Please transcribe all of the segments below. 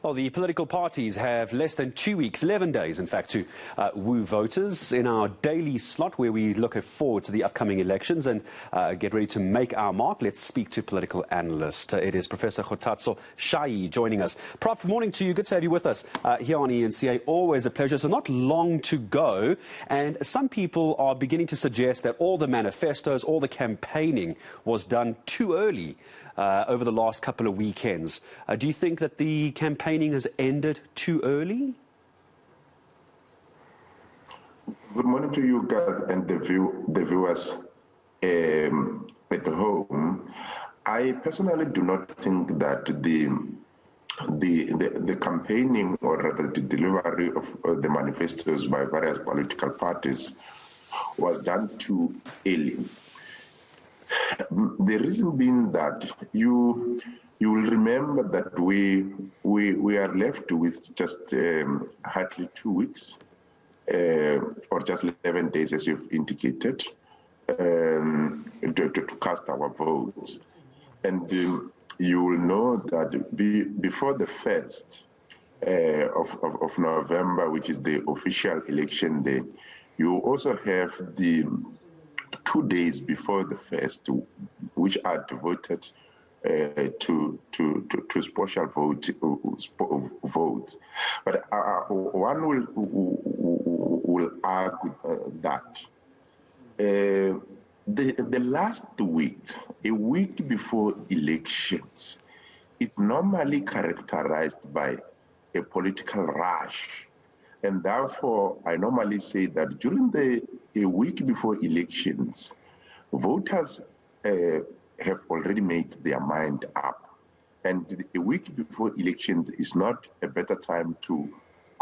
Well, the political parties have less than 2 weeks, 11 days, in fact, to woo voters. In our daily slot where we look forward to the upcoming elections and get ready to make our mark, let's speak to political analyst. It is Professor Kgothatso Shai joining us. Prof, morning to you. Good to have you with us here on eNCA. Always a pleasure. So not long to go, and some people are beginning to suggest that all the manifestos, all the campaigning was done too early over the last couple of weekends. Do you think that the campaigning has ended too early? Good morning to you guys and the viewers at home. I personally do not think that the campaigning, or rather the delivery of the manifestos by various political parties, was done too early. The reason being that you will remember that we are left with just hardly 2 weeks, or just 11 days, as you've indicated, to cast our votes. And you will know that before the 1st of November, which is the official election day, you also have the 2 days before the 1st, which are devoted to special votes. But one will argue that the last week, a week before elections, is normally characterized by a political rush. And therefore, I normally say that during a week before elections, voters have already made their mind up. And a week before elections is not a better time to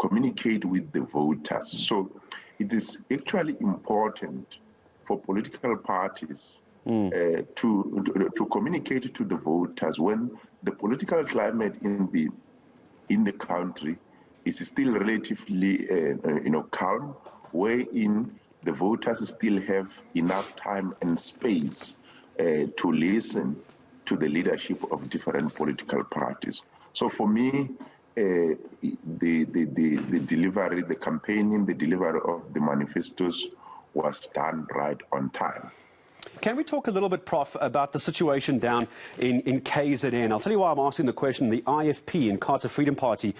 communicate with the voters. So it is actually important for political parties to communicate to the voters when the political climate in the country is still relatively calm, wherein the voters still have enough time and space to listen to the leadership of different political parties. So for me, the delivery, the campaigning, the delivery of the manifestos was done right on time. Can we talk a little bit, Prof, about the situation down in KZN? I'll tell you why I'm asking the question. The IFP, Inkatha Freedom Party,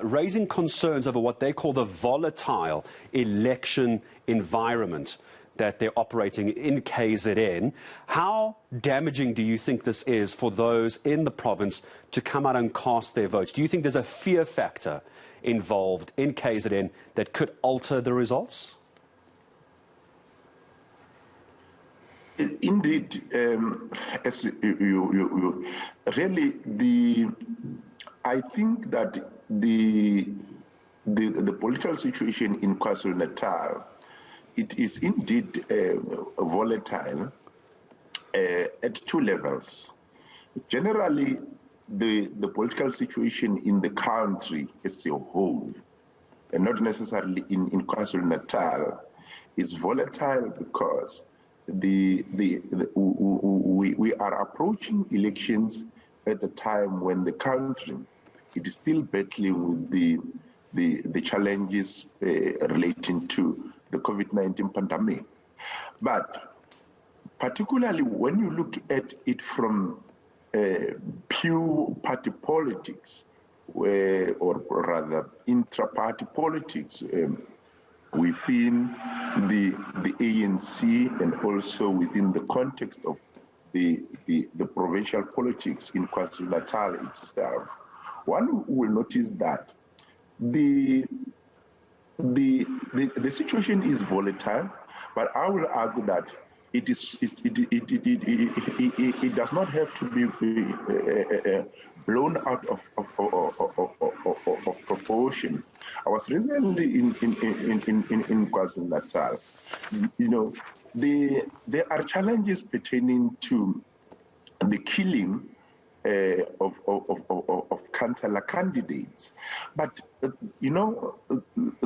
raising concerns over what they call the volatile election environment that they're operating in KZN. How damaging do you think this is for those in the province to come out and cast their votes? Do you think there's a fear factor involved in KZN that could alter the results? Indeed, as you really, I think that the political situation in KwaZulu-Natal, it is indeed volatile at two levels. Generally, the political situation in the country as a whole, and not necessarily in KwaZulu-Natal, is volatile because we are approaching elections at the time when the country it is still battling with the challenges relating to the COVID-19 pandemic. But particularly when you look at it from pure party politics, or rather intra-party politics, within the ANC and also within the context of the provincial politics in KwaZulu-Natal itself, one will notice that the situation is volatile, but I will argue that it does not have to be blown out of proportion. I was recently in KwaZulu-Natal. There are challenges pertaining to the killing of councillor candidates, but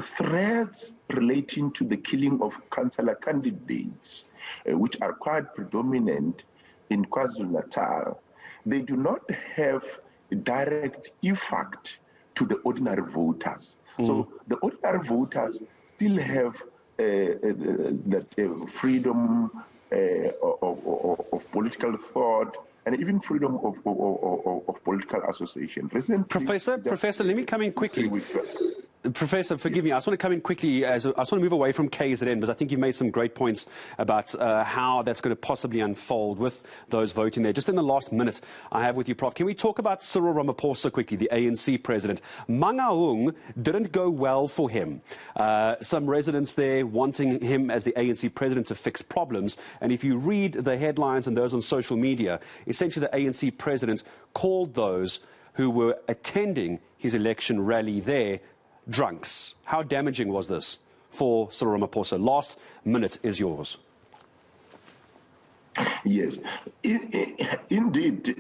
threats relating to the killing of councillor candidates, which are quite predominant in KwaZulu-Natal, they do not have direct effect to the ordinary voters. So the ordinary voters still have that freedom of political thought and even freedom of political association. Recently, Professor, let me come in quickly. Professor, forgive me. I just want to come in quickly. I just want to move away from KZN because I think you've made some great points about how that's going to possibly unfold with those voting there. Just in the last minute I have with you, Prof, can we talk about Cyril Ramaphosa quickly, the ANC president? Mangaung didn't go well for him. Some residents there wanting him as the ANC president to fix problems. And if you read the headlines and those on social media, essentially the ANC president called those who were attending his election rally there drunks. How damaging was this for Cyril Ramaphosa? Last minute is yours. Yes, indeed.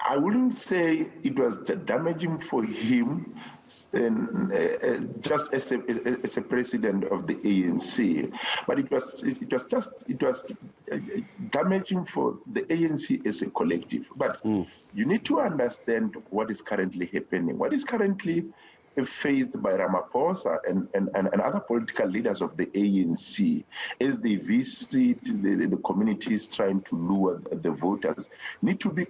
I wouldn't say it was damaging for him just as a president of the ANC, but it was damaging for the ANC as a collective. But you need to understand what is currently happening. What is currently faced by Ramaphosa and other political leaders of the ANC as they visit the communities trying to lure the voters need to be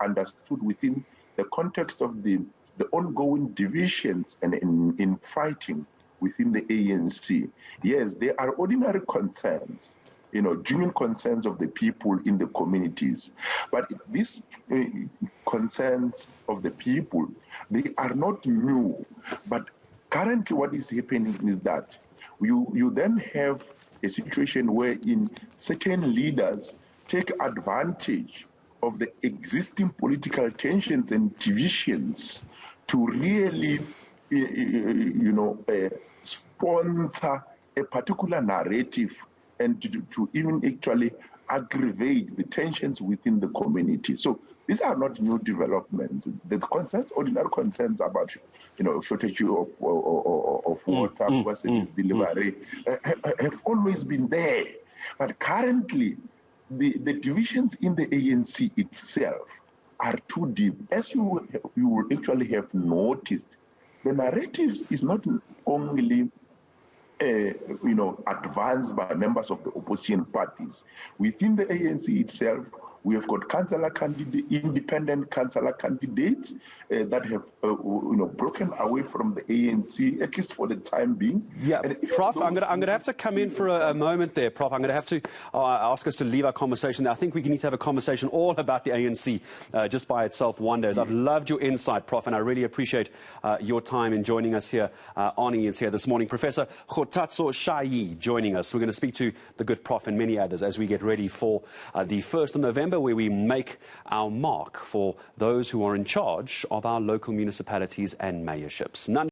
understood within the context of the ongoing divisions and in fighting within the ANC. Yes, there are ordinary concerns, genuine concerns of the people in the communities. But these concerns of the people, they are not new. But currently what is happening is that you then have a situation wherein certain leaders take advantage of the existing political tensions and divisions to really, sponsor a particular narrative and to even actually aggravate the tensions within the community. So these are not new developments. The concerns, ordinary concerns about, shortage of water, versus delivery, have always been there. But currently, the divisions in the ANC itself are too deep. As you will actually have noticed, the narrative is not only advanced by members of the opposition parties. Within the ANC itself, we have got independent councillor candidates that have, broken away from the ANC, at least for the time being. Yeah, Prof, I'm going to have to come in for a moment there, Prof. I'm going to have to ask us to leave our conversation there. I think we need to have a conversation all about the ANC just by itself one day. I've loved your insight, Prof, and I really appreciate your time in joining us here on eNCA this morning. Professor Kgothatso Shai joining us. We're going to speak to the good Prof and many others as we get ready for the 1st of November, where we make our mark for those who are in charge of our local municipalities and mayorships.